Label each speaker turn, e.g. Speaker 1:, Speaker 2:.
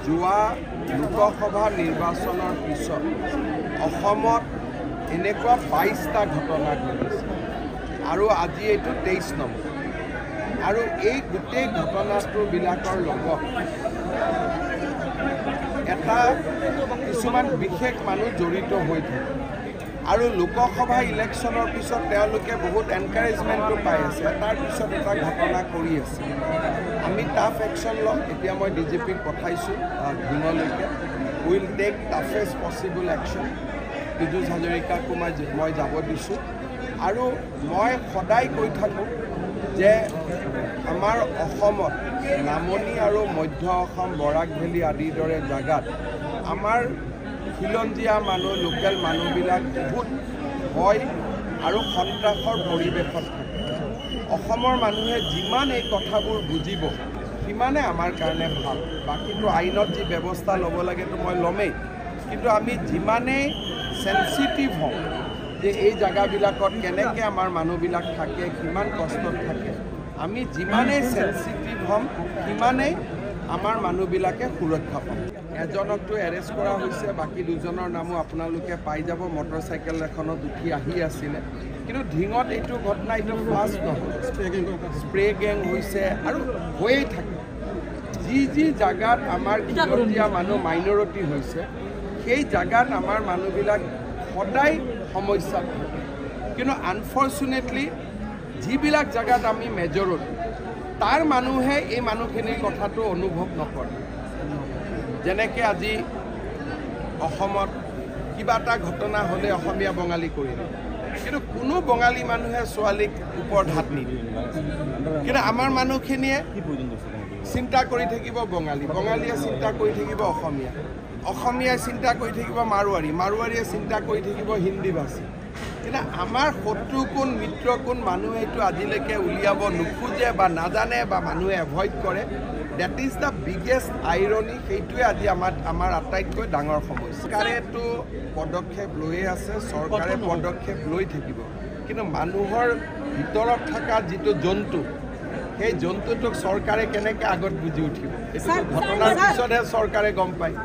Speaker 1: যোৱা লোকসভা নিৰ্বাচনৰ পিছত অসমত এনেকুৱা 22টা ঘটনা ঘটিছে আৰু আজি এইটো 23 নম্বৰ আৰু এই গোটেই ঘটনাটোবিলাকৰ লগত এটা কিছুমান বিশেষ মানুহ জড়িত হৈ থাকে আৰু লোকসভা ইলেকশ্যনৰ পিছত তেওঁলোকে বহুত এনকাৰেজমেণ্টো পাই আছে তাৰ পিছত এটা ঘটনা কৰি আছে আমি টাফ একশ্যন ল'ম এতিয়া মই ডিজিপিক পঠাইছোঁ দিনলৈকে will take toughest possible action Piyush হাজৰিকাকো মই যাব দিছোঁ আৰু মই সদায় কৈ থাকোঁ যে আমাৰ অসমত নামনি আৰু মধ্য অসম বৰাক ভেলী আদিৰ দৰে জাগাত আমাৰ খিলঞ্জীয়া মানুহ লোকেল মানুহবিলাক বহুত ভয় আৰু সন্ত্ৰাসৰ পৰিৱেশত থাকে অসমৰ মানুহে যিমান এই কথাবোৰ বুজিব সিমানে আমাৰ কাৰণে ভাল বাকীটো আইনত যি ব্যৱস্থা ল'ব লাগেতো মই ল'মেই কিন্তু আমি যিমানেই চেনচিটিভ হওঁ যে এই জাগাবিলাকত কেনেকৈ আমাৰ মানুহবিলাক থাকে কিমান কষ্টত থাকে আমি যিমানেই চেনচিটিভ হ'ম সিমানেই আমাৰ মানুহবিলাকে সুৰক্ষা পাম এজনকতো এৰেষ্ট কৰা হৈছে বাকী দুজনৰ নামো আপোনালোকে পাই যাব মটৰচাইকেল এখনত উঠি আহি আছিলে কিন্তু ঢিঙত এইটো ঘটনা এইটো ফাৰ্ষ্ট নহয় স্প্ৰে গেং হৈছে আৰু হৈয়ে থাকে যি জাগাত আমাৰ খিলঞ্জীয়া মানুহ মাইনৰিটি হৈছে সেই জাগাত আমাৰ মানুহবিলাক সদায় সমস্যাত থাকে কিন্তু আনফৰ্চুনেটলি যিবিলাক জাগাত আমি মেজৰিটি তাৰ মানুহে এই মানুহখিনিৰ কথাটো অনুভৱ নকৰে যেনেকৈ আজি অসমত কিবা এটা ঘটনা হ'লে অসমীয়া বঙালী কৰি দিয়ে কিন্তু কোনো বঙালী মানুহে ছোৱালীক ওপৰত হাত নিদিয়ে কিন্তু আমাৰ মানুহখিনিয়ে চিন্তা কৰি থাকিব বঙালীয়ে চিন্তা কৰি থাকিব অসমীয়াই চিন্তা কৰি থাকিব মাৰোৱাৰীয়ে চিন্তা কৰি থাকিব হিন্দীভাষী কিন্তু আমাৰ শত্ৰু কোন মিত্ৰ কোন মানুহে এইটো আজিলৈকে উলিয়াব নোখোজে বা নাজানে বা মানুহে এভইড কৰে that is the biggest irony সেইটোৱে আজি আমাৰ আটাইতকৈ ডাঙৰ সমস্যা চৰকাৰেতো পদক্ষেপ লৈয়ে আছে চৰকাৰে পদক্ষেপ লৈ থাকিব কিন্তু মানুহৰ ভিতৰত থকা যিটো জন্তু সেই জন্তুটোক চৰকাৰে কেনেকৈ আগত বুজি উঠিব এইটো ঘটনাৰ পিছতহে চৰকাৰে গম পায়